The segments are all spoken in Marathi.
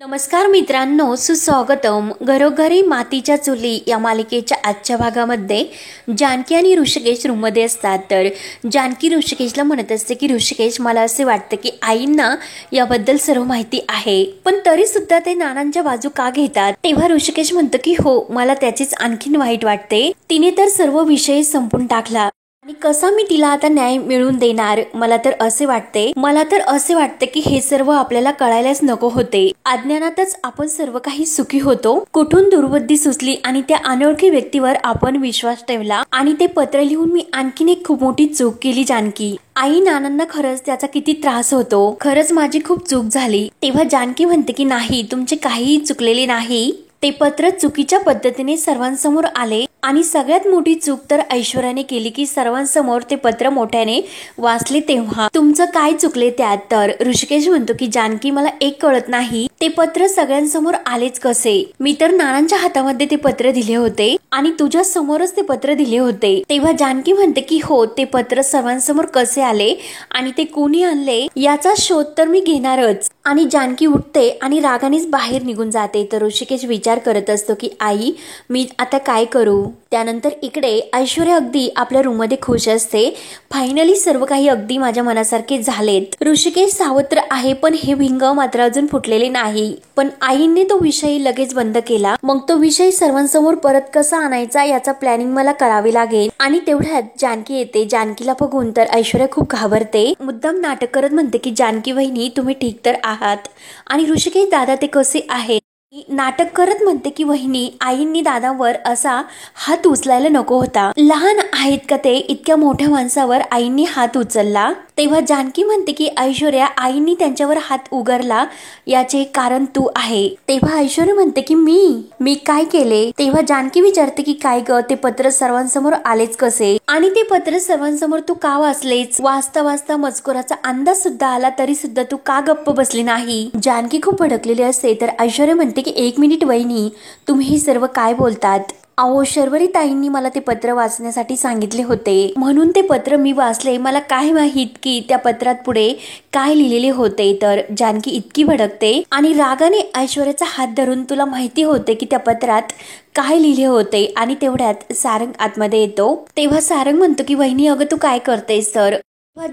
नमस्कार मित्रांनो, सुस्वागतम. घरोघरी मातीच्या चुली या मालिकेच्या आजच्या भागामध्ये जानकी आणि ऋषिकेश रूममध्ये असतात. तर जानकी ऋषिकेशला म्हणत असते की ऋषिकेश, मला असे वाटतं की आईंना याबद्दल सर्व माहिती आहे, पण तरी सुद्धा ते नानांच्या बाजू का घेतात. तेव्हा ऋषिकेश म्हणतो की हो, मला त्याचीच आणखीन वाईट वाटते. तिने तर सर्व विषय संपून टाकला आणि कसा मी तिला आता न्याय मिळवून देणार. मला तर असे वाटते की हे सर्व आपल्याला कळायलाच नको होते. अज्ञानातच आपण सर्व काही सुखी होतो. कुठून दुर्बुद्धी सुचली आणि त्या अनोळखी व्यक्तीवर आपण विश्वास ठेवला आणि ते पत्र लिहून मी आणखीन एक खूप मोठी चूक केली. जानकी, आई नानांना खरंच त्याचा किती त्रास होतो. खरंच माझी खूप चूक झाली. तेव्हा जानकी म्हणते की नाही, तुमचे काहीही चुकलेले नाही. ते पत्र चुकीच्या पद्धतीने सर्वांसमोर आले आणि सगळ्यात मोठी चूक तर ऐश्वर्याने केली की सर्वांसमोर ते पत्र मोठ्याने वाचले. तेव्हा तुमचं काय चुकले त्यात. तर ऋषिकेश म्हणतो की जानकी, मला एक कळत नाही, ते पत्र सगळ्यांसमोर आलेच कसे. मी तर नानांच्या हातामध्ये ते पत्र दिले होते आणि तुझ्या समोरच ते पत्र दिले होते. तेव्हा जानकी म्हणते की हो, ते पत्र सर्वांसमोर कसे आले आणि ते कोणी आणले याचा शोध तर मी घेणारच. आणि जानकी उठते आणि रागानेच बाहेर निघून जाते. तर ऋषिकेश विचार करत असतो की आई, मी आता काय करू. त्यानंतर इकडे ऐश्वर्या अगदी आपल्या रूम मध्ये खुश असते. फायनली सर्व काही अगदी माझ्या मनासारखे झालेत. ऋषिकेश सावत्र आहे, पण हे भिंग मात्र अजून फुटलेले नाही. पण आईने तो विषय लगेच बंद केला. मग तो विषय सर्वांसमोर परत कसा आणायचा याचा प्लॅनिंग मला करावे लागेल. आणि तेवढ्यात जानकी येते. जानकीला बघून तर ऐश्वर्या खूप घाबरते. मुद्दाम नाटक करत म्हणते की जानकी वहिनी, तुम्ही ठीक तर आहात. आणि ऋषिकेश दादा ते कसे आहेत. नाटक करत म्हणते की वहिनी, आईंनी दादावर असा हात उचलायला नको होता. लहान आहेत का ते, इतक्या मोठ्या माणसावर आईंनी हात उचलला. तेव्हा जानकी म्हणते की ऐश्वर्या, आईंनी त्यांच्यावर हात उगारला याचे कारण तू आहे. तेव्हा ऐश्वर्या म्हणते की मी काय केले. तेव्हा जानकी विचारते की काय ग, ते पत्र सर्वांसमोर आलेच कसे आणि ते पत्र सर्वांसमोर तू का वाचलेच. वाचता वाचता मजकुराचा अंदाज सुद्धा आला तरी सुद्धा तू का गप्प बसली नाही. जानकी खूप भडकलेली असते. तर ऐश्वर्या म्हणते की एक मिनिट वहिनी, तुम्ही हे सर्व काय बोलतात. अहो, शर्वरी ताईंनी मला ते पत्र वाचण्यासाठी सांगितले होते, म्हणून ते पत्र मी वाचले. मला काय माहित की त्या पत्रात पुढे काय लिहिलेले होते. तर जानकी इतकी भडकते आणि रागाने ऐश्वर्याचा हात धरून, तुला माहिती होते की त्या पत्रात काय लिहिले होते. आणि तेवढ्यात सारंग आतमध्ये येतो. तेव्हा सारंग म्हणतो की वहिनी, अगं तू काय करतेस. तर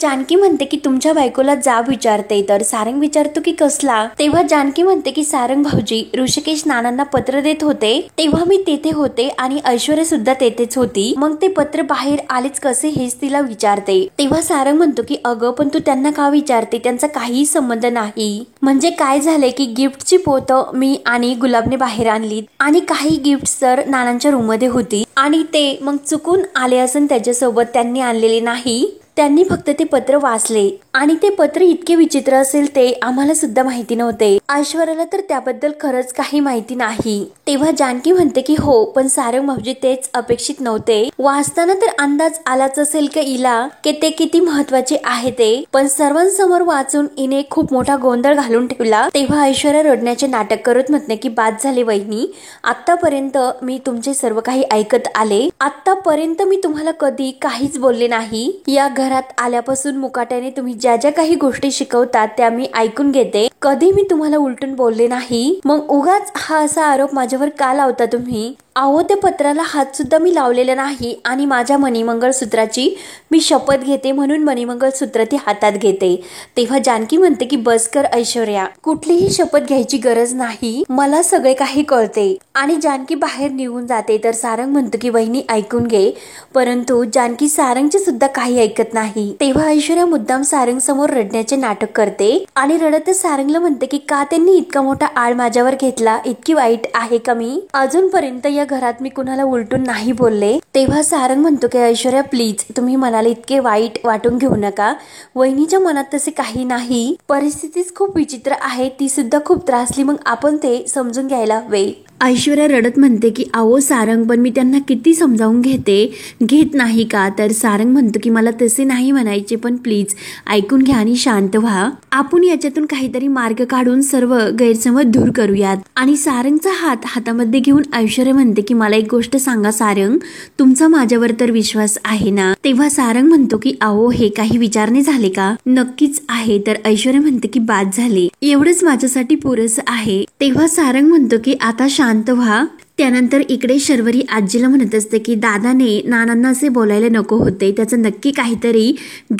जानकी म्हणते की तुमच्या बायकोला जाब विचारते. तर सारंग विचारतो की कसला. तेव्हा जानकी म्हणते की सारंग भाऊजी, ऋषिकेश नानांना पत्र देत होते तेव्हा मी तेथे होते आणि ऐश्वर्या सुद्धा तेथेच होती. मग ते पत्र बाहेर आलेच कसे हेच तिला विचारते. तेव्हा सारंग म्हणतो की अगं, पण तू त्यांना का विचारते, त्यांचा काहीही संबंध नाही. म्हणजे काय झाले की गिफ्टची पोतं मी आणि गुलाबने बाहेर आणली आणि काही गिफ्ट तर नानांच्या रूम मध्ये होती आणि ते मग चुकून आले असून त्याच्यासोबत त्यांनी आणलेले नाही. त्यांनी फक्त ते पत्र वाचले आणि ते पत्र इतके विचित्र असेल ते आम्हाला सुद्धा माहिती नव्हते. ऐश्वर्याला तर त्याबद्दल खरंच काही माहिती नाही. तेव्हा जानकी म्हणते की हो, पण सारंग भाऊजी तेच अपेक्षित नव्हते. वाचताना तर अंदाज आलाच असेल की इला की ते किती महत्वाचे आहे ते, पण सर्वांसमोर वाचून इने खूप मोठा गोंधळ घालून ठेवला. तेव्हा ऐश्वर्या रडण्याचे नाटक करत म्हणते की बाद झाले वहिनी, आतापर्यंत मी तुमचे सर्व काही ऐकत आले. आतापर्यंत मी तुम्हाला कधी काहीच बोलले नाही. या घरात आल्यापासून मुकाट्याने तुम्ही ज्या ज्या काही गोष्टी शिकवतात त्या मी ऐकून घेते. कधी मी तुम्हाला उलटून बोलले नाही. मग उगाच हा असा आरोप माझ्यावर का लावता तुम्ही. अहो, त्या पत्राला हात सुद्धा मी लावलेला नाही आणि माझ्या मणिमंगळसूत्राची मी शपथ घेते, म्हणून मणिमंगळसूत्र ती हातात घेते. तेव्हा जानकी म्हणते की बस कर ऐश्वर्या, कुठलीही शपथ घ्यायची गरज नाही, मला सगळे काही कळते. आणि जानकी बाहेर निघून जाते. तर सारंग म्हणतो की वहिनी ऐकून घे, परंतु जानकी सारंगचे सुद्धा काही ऐकत नाही. तेव्हा ऐश्वर्या मुद्दाम सारंग समोर रडण्याचे नाटक करते आणि रडतच सारंगला म्हणते की का त्यांनी इतका मोठा आळ माझ्यावर घेतला, इतकी वाईट आहे का मी. अजूनपर्यंत या घरात मी कुणाला उलटून नाही बोलले. तेव्हा सारंग म्हणतो की ऐश्वर्या प्लीज, तुम्ही मनाला इतके वाईट वाटून घेऊ नका. वहिनीच्या मनात तसे काही नाही. परिस्थितीच खूप विचित्र आहे, ती सुद्धा खूप त्रासली, मग आपण ते समजून घ्यायला हवे. ऐश्वर्या रडत म्हणते की अहो सारंग, पण मी त्यांना किती समजावून घेत नाही का? तर सारंग म्हणतो की मला तसे नाही म्हणायचे, पण प्लीज ऐकून घ्या आणि शांत व्हा. आपण याच्यातून काहीतरी मार्ग काढून सर्व गैरसमज दूर करूयात. आणि सारंगचा हात हातामध्ये घेऊन ऐश्वर्या म्हणते की मला एक गोष्ट सांगा सारंग, तुमचा माझ्यावर तर विश्वास आहे ना? तेव्हा सारंग म्हणतो की अहो हे काही विचारणे झाले का? नक्कीच आहे. तर ऐश्वर्या म्हणते की बाद झाले, एवढंच माझ्यासाठी पुरेसं आहे. तेव्हा सारंग म्हणतो की आता शांत व्हा. त्यानंतर इकडे शर्वरी आजीला म्हणत असते की दादाने नानांना असे बोलायला नको होते, त्याचा नक्की काहीतरी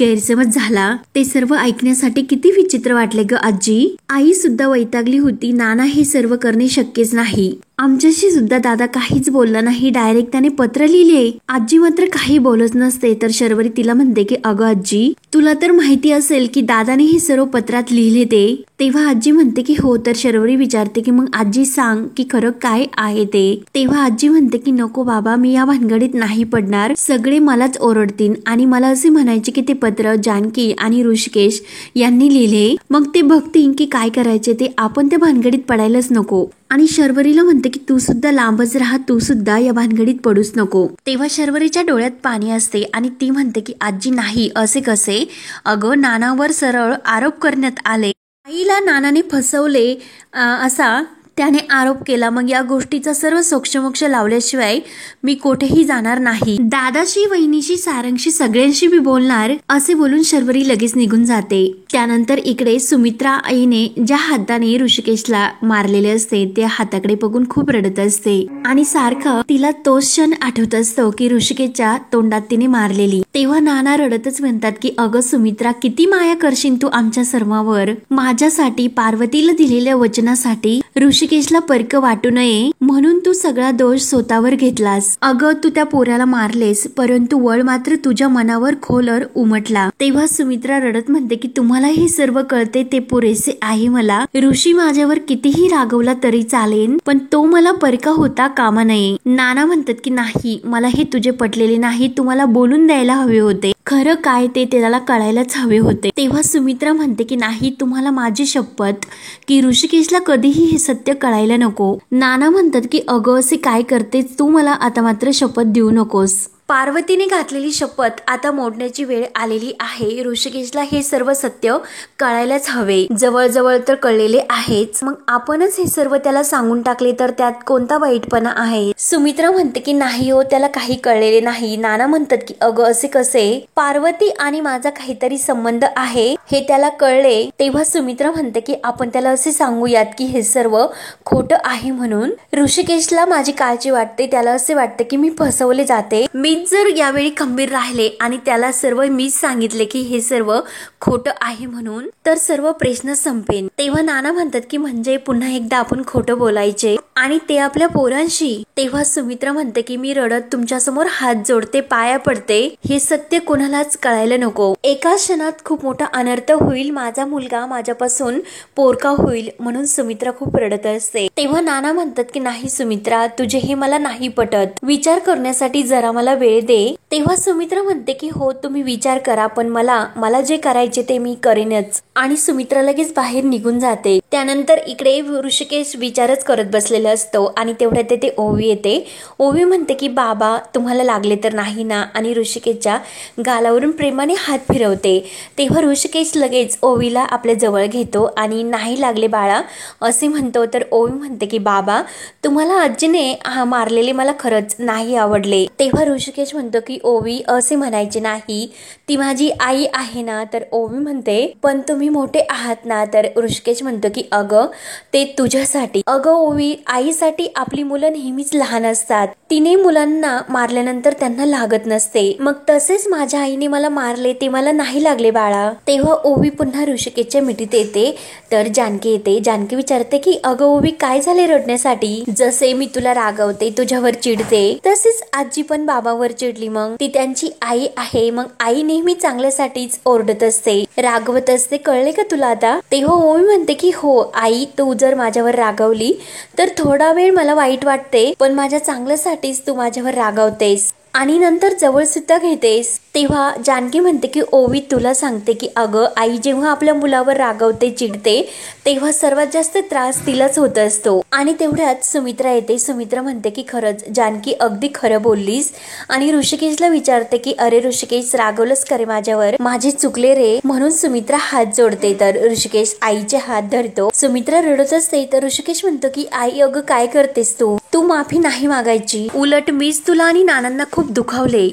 गैरसमज झाला. ते सर्व ऐकण्यासाठी किती विचित्र वाटले ग आजी. आई सुद्धा वैतागली होती. नाना हे सर्व करणे शक्यच नाही. आमच्याशी सुद्धा दादा काहीच बोलला नाही, डायरेक्ट त्याने पत्र लिहिले. आजी मात्र काही बोलत नसते. तर शर्वरी तिला म्हणते की अगं आजी, तुला तर माहिती असेल की दादाने हे सर्व पत्रात लिहिले ते. तेव्हा आजी म्हणते की हो. तर शर्वरी विचारते की मग आजी सांग की खरं काय आहे ते. तेव्हा आजी म्हणते की नको बाबा, मी या भानगडीत नाही पडणार. सगळे मलाच ओरडतील आणि मला असे म्हणायचे की ते पत्र जानकी आणि ऋषिकेश यांनी लिहिले. मग ते बघतील की काय करायचे ते. आपण त्या भानगडीत पडायलाच नको. आणि शर्वरीला म्हणते की तू सुद्धा लांबच राहा, तू सुद्धा या भानगडीत पडूच नको. तेव्हा शर्वरीच्या डोळ्यात पाणी असते आणि ती म्हणते की आजी नाही, असे कसे? अगं नानावर सरळ आरोप करण्यात आले. आईला नानाने फसवले असा त्याने आरोप केला. मग या गोष्टीचा सर्व सोक्षमोक्ष लावल्याशिवाय मी कुठेही जाणार नाही. दादाशी, वहिनीशी, सारंगशी, सगळ्यांशी मी बोलणार, असे बोलून शर्वरी लगेच निघून जाते. त्यानंतर इकडे सुमित्रा आईने ज्या हाताने ऋषिकेशला मारलेले असते त्या हाताकडे बघून खूप रडत असते आणि सारखं तिला तोच क्षण आठवत असतो की ऋषिकेशच्या तोंडात तिने मारलेली. तेव्हा नाना रडतच म्हणतात की अगं सुमित्रा, किती माया करशील तू आमच्या सर्वांवर. माझ्यासाठी, पार्वतीला दिलेल्या वचनासाठी, ऋषिकेशला परक वाटू नये म्हणून तू सगळा दोष स्वतःवर घेतलास. अगं तू त्या पोराला मारलेस, परंतु वळ मात्र तुझ्या मनावर खोलवर उमटला. तेव्हा सुमित्रा रडत म्हणते की तुम्हाला हे सर्व कळते ते पुरेसे आहे मला. ऋषी माझ्यावर कितीही रागवला तरी चालेल, पण तो मला परका होता कामा नये. नाना म्हणतात की नाही, मला हे तुझे पटलेले नाही. तुम्हाला बोलून द्यायला हवे होते. खरं काय ते त्याला कळायलाच हवे होते. तेव्हा सुमित्रा म्हणते की नाही, तुम्हाला माझी शपथ की ऋषिकेशला कधीही हे सत्य कळायला नको. नाना म्हणतात की अगं असे काय करतेस तू, मला आता मात्र शपथ देऊ नकोस. पार्वतीने घातलेली शपथ आता मोडण्याची वेळ आलेली आहे. ऋषिकेशला हे सर्व सत्य कळायलाच हवे. जवळजवळ तर कळलेले आहेच, मग आपणच हे सर्व त्याला सांगून टाकले तर त्यात कोणता वाईटपणा आहे? सुमित्रा म्हणते की नाही हो, त्याला काही कळलेले नाही. नाना म्हणतात की अगं असे कसे? पार्वती आणि माझा काहीतरी संबंध आहे हे त्याला कळले. तेव्हा सुमित्रा म्हणते की आपण त्याला असे सांगूयात की हे सर्व खोटं आहे म्हणून. ऋषिकेशला माझी काळजी वाटते, त्याला असे वाटते की मी फसवले जाते. मी जर यावेळी खंबीर राहिले आणि त्याला सर्व मीच सांगितले की हे सर्व खोटं आहे म्हणून, तर सर्व प्रश्न संपेन. तेव्हा नाना म्हणतात की म्हणजे पुन्हा एकदा आपण खोटं बोलायचे आणि ते आपल्या पोरांशी. तेव्हा सुमित्रा म्हणते की मी रडत तुमच्या समोर हात जोडते, पाया पडते, हे सत्य कोणालाच कळायला नको. एका क्षणात खूप मोठा अनर्थ होईल, माझा मुलगा माझ्यापासून पोरका होईल, म्हणून सुमित्रा खूप रडत असते. तेव्हा नाना म्हणतात की नाही सुमित्रा, तुझे हे मला नाही पटत, विचार करण्यासाठी जरा मला वेळ दे. तेव्हा सुमित्रा म्हणते की हो तुम्ही विचार करा, पण मला जे करायचे ते मी करेनच. आणि सुमित्रा लगेच बाहेर निघून जाते. त्यानंतर इकडे ऋषिकेश विचारच करत बसलेला असतो आणि तेवढ्यात ते ओवी येते. ओवी म्हणते की बाबा तुम्हाला लागले तर नाही ना? आणि ऋषिकेशच्या गालावरून प्रेमाने हात फिरवते. तेव्हा ऋषिकेश लगेच ओवीला आपल्या जवळ घेतो आणि नाही लागले बाळा असे म्हणतो. तर ओवी म्हणते की बाबा तुम्हाला आजीने मारलेले मला खरंच नाही आवडले. तेव्हा ऋषिकेश म्हणतो की ओवी असे म्हणायचे नाही, ती माझी आई आहे ना? तर ओवी म्हणते पण तुम्ही मोठे आहात ना? तर ऋषिकेश म्हणतो की अगं ते तुझ्यासाठी. अगं ओवी, आईसाठी आपली मुलं नेहमीच लहान असतात. तिने मुलांना मारल्यानंतर त्यांना लागत नसते. मग तसेच माझ्या आईने मला मारले, ते मला नाही लागले बाळा. तेव्हा ओवी पुन्हा ऋषिकेशच्या मिठीत येते. तर जानकी येते. जानकी विचारते की अगं ओवी काय झाले रडण्यासाठी? जसे मी तुला रागवते, तुझ्यावर चिडते, तसेच आजी पण बाबावर चिडली. मग ती त्यांची आई आहे, मग आई नेहमी चांगल्यासाठीच ओरडत असते, रागवत असते, कळले का तुला आता? तेव्हा ओवी म्हणते की हो आई, तू जर माझ्यावर रागवली तर थोडा वेळ मला वाईट वाटते, पण माझ्या चांगल्यासाठीच तू माझ्यावर रागवतेस आणि नंतर जवळ सुद्धा घेतेस. तेव्हा जानकी म्हणते की ओवी तुला सांगते की अगं आई जेव्हा आपल्या मुलावर रागवते चिडते तेव्हा सर्वात जास्त त्रास तिलाच होत असतो. आणि तेवढ्यात सुमित्रा येते. सुमित्रा म्हणते की खरंच जानकी अगदी खरं बोललीस. आणि ऋषिकेशला विचारते की अरे ऋषिकेश रागवलंस का रे माझ्यावर, माझे चुकले रे. म्हणून सुमित्रा हात जोडते तर ऋषिकेश आईचे हात धरतो. सुमित्रा रडत असते तर ऋषिकेश म्हणतो की आई अगं काय करतेस तू माफी नाही मागायची, उलट मीच तुला आणि नानांना खूप दुखावले.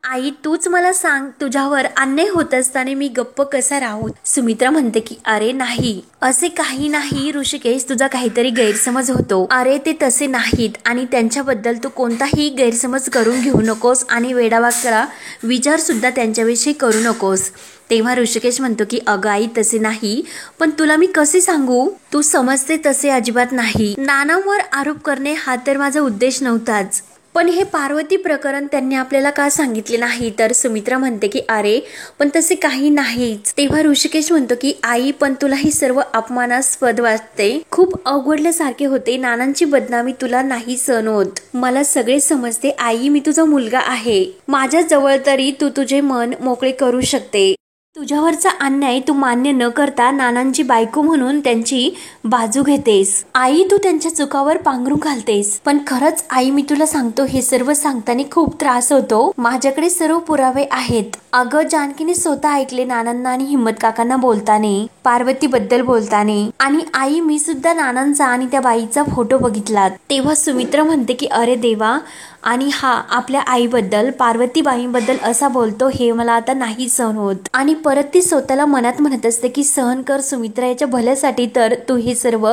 आई तूच मला सांग तुझ्यावर अन्याय होत असताना मी गप्प कसा राहू. सुमित्रा म्हणते की अरे नाही असे काही नाही ऋषिकेश, तुझा काहीतरी गैरसमज होतो. अरे ते तसे नाहीत आणि त्यांच्याबद्दल तू कोणताही गैरसमज करून घेऊ नकोस आणि वेडावाकडा विचार सुद्धा त्यांच्याविषयी करू नकोस. तेव्हा ऋषिकेश म्हणतो की अगं आई तसे नाही, पण तुला मी कसे सांगू, तू समजते तसे अजिबात नाही. नानांवर आरोप करणे हा तर माझा उद्देश नव्हताच, पण हे पार्वती प्रकरण त्यांनी आपल्याला का सांगितले नाही. तर सुमित्रा म्हणते की अरे पण तसे काही नाहीच. तेव्हा ऋषिकेश म्हणतो की आई पण तुला हे सर्व अपमानास्पद वाटते, खूप अवघडल्यासारखे होते. नानांची बदनामी तुला नाही सहन होत. मला सगळे समजते आई, मी तुझा मुलगा आहे, माझ्या जवळ तरी तू तुझे मन मोकळे करू शकते. तुझ्यावरचा अन्याय तू मान्य न करता नानांची बायको म्हणून त्यांची बाजू घेतेस. आई तू त्यांच्या चुकावर पांघरून घालतेस. पण खरंच आई मी तुला सांगतो हे सर्व सांगताना खूप त्रास होतो. माझ्याकडे सर्व पुरावे आहेत. अगं जानकीने स्वतः ऐकले नानांना आणि हिम्मत काकांना बोलताना, पार्वती बद्दल बोलताना. आणि आई मी सुद्धा नानांचा आणि त्या बाईचा फोटो बघितला. तेव्हा सुमित्रा म्हणते की अरे देवा, आणि हा आपल्या आईबद्दल पार्वतीबाईंबद्दल असा बोलतो हे मला आता नाही सहन होत. आणि परत ती स्वतःला मनात म्हणत असते की सहन कर सुमित्रा, याच्या भल्यासाठी तर तू हे सर्व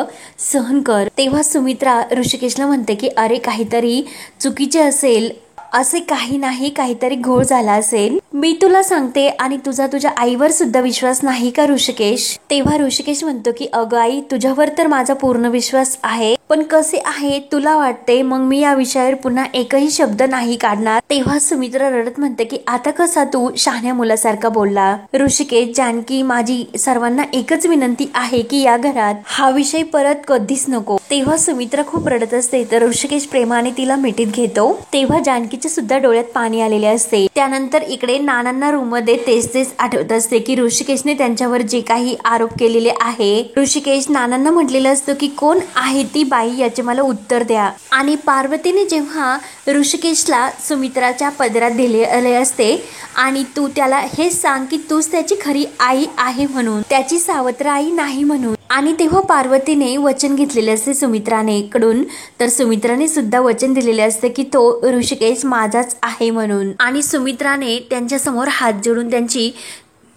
सहन कर. तेव्हा सुमित्रा ऋषिकेशला म्हणते की अरे काहीतरी चुकीचे असेल, असे काही नाही, काहीतरी घोळ झाला असेल. मी तुला सांगते आणि तुझ्या आईवर सुद्धा विश्वास नाही का ऋषिकेश. तेव्हा ऋषिकेश म्हणतो की अगं आई तुझ्यावर तर माझा पूर्ण विश्वास आहे, पण कसे आहे तुला वाटते मग मी या विषयावर पुन्हा एकही शब्द नाही काढणार. तेव्हा सुमित्रा रडत म्हणते की आता कसा तू शहाण्या मुलासारखा बोलला. ऋषिकेश जानकी माझी सर्वांना एकच विनंती आहे की या घरात हा विषय परत कधीच नको. तेव्हा सुमित्रा खूप रडत असते तर ऋषिकेश प्रेमाने तिला मिठीत घेतो. तेव्हा जानकी सुद्धा डोळ्यात पाणी आलेले असते. त्यानंतर इकडे नानांना रूम मध्ये तेच आठवत असते की ऋषिकेशने त्यांच्यावर जे काही आरोप केलेले आहे. ऋषिकेश नानांना म्हटलेलं असतं की कोण आहे ती बाई याचे मला उत्तर द्या. आणि पार्वतीने जेव्हा ऋषिकेशला सुमित्राच्या पदरात दिलेले असते आणि तू त्याला हे सांग की तूच त्याची खरी आई आहे म्हणून, त्याची सावत्र आई नाही म्हणून. आणि तेव्हा पार्वतीने वचन घेतलेले असते सुमित्राने कडून. तर सुमित्राने सुद्धा वचन दिलेले असते की तो ऋषिकेश माझाच आहे म्हणून. आणि सुमित्राने त्यांच्या समोर हात जोडून त्यांची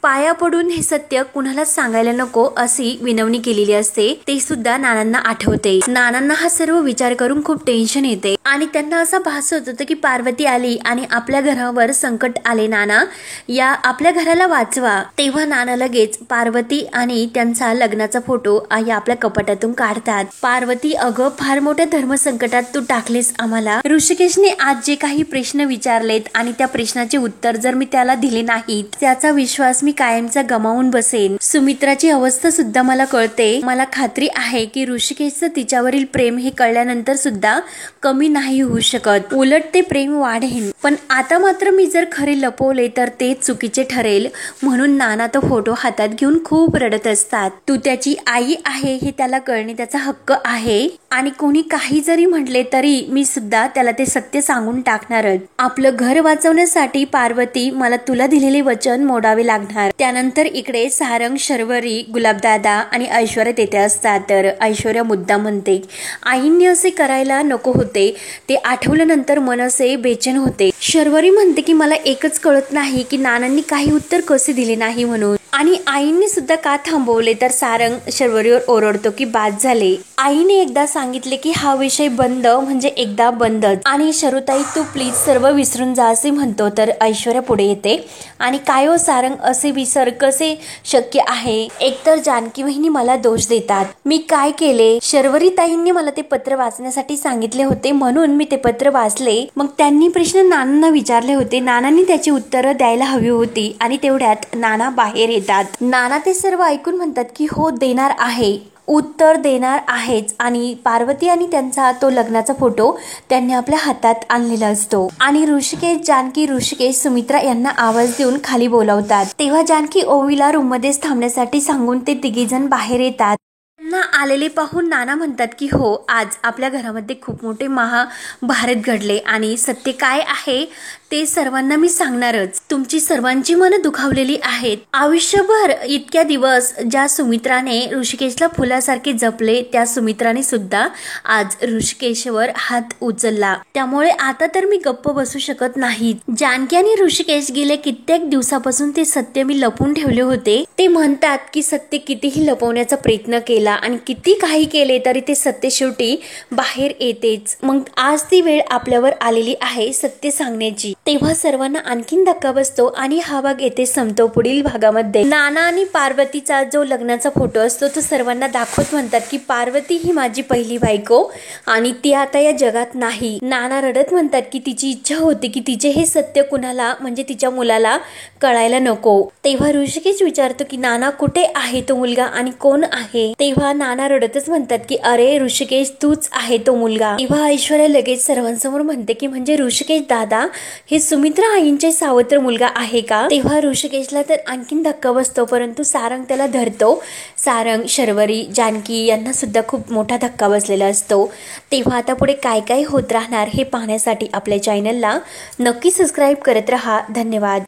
पाया पडून हे सत्य कुणालाच सांगायला नको अशी विनवणी केलेली असते. ते सुद्धा नानांना आठवते. नानांना हा सर्व विचार करून खूप टेन्शन येते आणि त्यांना असा भास होत होतं की पार्वती आली आणि आपल्या घरावर संकट आले. नाना या आपल्या घराला वाचवा. तेव्हा नाना लगेच पार्वती आणि त्यांचा लग्नाचा फोटो आपल्या कपाटातून काढतात. पार्वती अगं फार मोठ्या धर्मसंकटात तू टाकलेस आम्हाला. ऋषिकेशने आज जे काही प्रश्न विचारलेत आणि त्या प्रश्नाचे उत्तर जर मी त्याला दिले नाहीत त्याचा विश्वास मी कायमचा गमावून बसेन. सुमित्राची अवस्था सुद्धा मला कळते. मला खात्री आहे की ऋषिकेशचं तिच्यावरील प्रेम हे कळल्यानंतर सुद्धा कमी नाही होऊ शकत, उलट ते प्रेम वाढेल. पण आता मात्र मी जर खरे लपवले तर ते चुकीचे ठरेल. म्हणून नाना तो फोटो हातात घेऊन खूप रडत असतात. तू त्याची आई आहे हे त्याला कळणे त्याचा हक्क आहे आणि कोणी काही जरी म्हटले तरी मी सुद्धा त्याला ते सत्य सांगून टाकणारच. आपलं घर वाचवण्यासाठी पार्वती मला तुला दिलेले वचन मोडावे लागणार. त्यानंतर इकडे सारंग, शर्वरी, गुलाबदादा आणि ऐश्वर्या तेथे असतात. तर ऐश्वर्या मुद्दा म्हणते आईंनी असे करायला नको होते, ते आठवल्यानंतर मन असे बेचैन होते. शर्वरी म्हणते की मला एकच कळत नाही की नानांनी काही उत्तर कसे दिले नाही म्हणून आणि आईंनी सुद्धा का थांबवले. तर सारंग शर्वरीवर ओरडतो की बाद झाले, आईने एकदा सांगितले की हा विषय बंद म्हणजे एकदा बंदच. आणि शरुताई तू प्लीज सर्व विसरून जा असे म्हणतो. तर ऐश्वर्या पुढे येते आणि काय हो सारंग असे विसर कसे शक्य आहे. एकतर जानकी वहिनी मला दोष देतात, मी काय केले. शर्वरी ताईंनी मला ते पत्र वाचण्यासाठी सांगितले होते म्हणून मी ते पत्र वाचले. मग त्यांनी प्रश्न नानांना विचारले होते, नानांनी त्याची उत्तरं द्यायला हवी होती. आणि तेवढ्यात नाना बाहेर येतात. नाना ते सर्व ऐकून म्हणतात की हो देणार आहे, उत्तर देणार आहेच आणि पार्वती आणि त्यांचा तो लग्नाचा फोटो त्यांनी आपल्या हातात आणलेला असतो आणि ऋषिकेश, जानकी, ऋषिकेश सुमित्रा यांना आवाज देऊन खाली बोलावतात। तेव्हा जानकी ओवीला रूम मध्येच थांबण्यासाठी सांगून ते तिघेजण बाहेर येतात। त्यांना आलेले पाहून नाना म्हणतात की हो, आज आपल्या घरामध्ये खूप मोठे महाभारत घडले आणि सत्य काय आहे ते सर्वांना मी सांगणारच। तुमची सर्वांची मनं दुखावलेली आहेत। आयुष्यभर इतक्या दिवस ज्या सुमित्राने ऋषिकेशला फुलासारखे जपले, त्या सुमित्राने सुद्धा आज ऋषिकेशवर हात उचलला। त्यामुळे आता तर मी गप्प बसू शकत नाही। जानकी आणि ऋषिकेश गेले कित्येक दिवसापासून ते सत्य मी लपवून ठेवले होते। ते म्हणतात की सत्य कितीही लपवण्याचा प्रयत्न केला आणि किती काही केले तरी ते सत्य शेवटी बाहेर येतेच। मग आज ती वेळ आपल्यावर आलेली आहे सत्य सांगण्याची। तेव्हा सर्वांना आणखीन धक्का बसतो आणि हा भाग येथे संपतो। पुढील भागामध्ये नाना आणि पार्वतीचा जो लग्नाचा फोटो असतो तो सर्वांना दाखवत म्हणतात की पार्वती ही माझी पहिली बायको आणि ती आता या जगात नाही। नाना रडत म्हणतात की तिची इच्छा होती की तिचे हे सत्य कुणाला म्हणजे तिच्या मुलाला कळायला नको। तेव्हा ऋषिकेश विचारतो की नाना कुठे आहे तो मुलगा आणि कोण आहे? तेव्हा नाना रडतच म्हणतात की अरे ऋषिकेश, तूच आहे तो मुलगा। तेव्हा ऐश्वर्या लगेच सर्वांसमोर म्हणते की म्हणजे ऋषिकेश दादा हे सुमित्रा आईंचे सावत्र मुलगा आहे का? तेव्हा ऋषिकेशला तर आणखीन धक्का बसतो, परंतु सारंग त्याला धरतो। सारंग, शर्वरी, जानकी यांना सुद्धा खूप मोठा धक्का बसलेला असतो। तेव्हा आता पुढे काय काय होत राहणार हे पाहण्यासाठी आपल्या चॅनलला नक्की सबस्क्राईब करत रहा। धन्यवाद।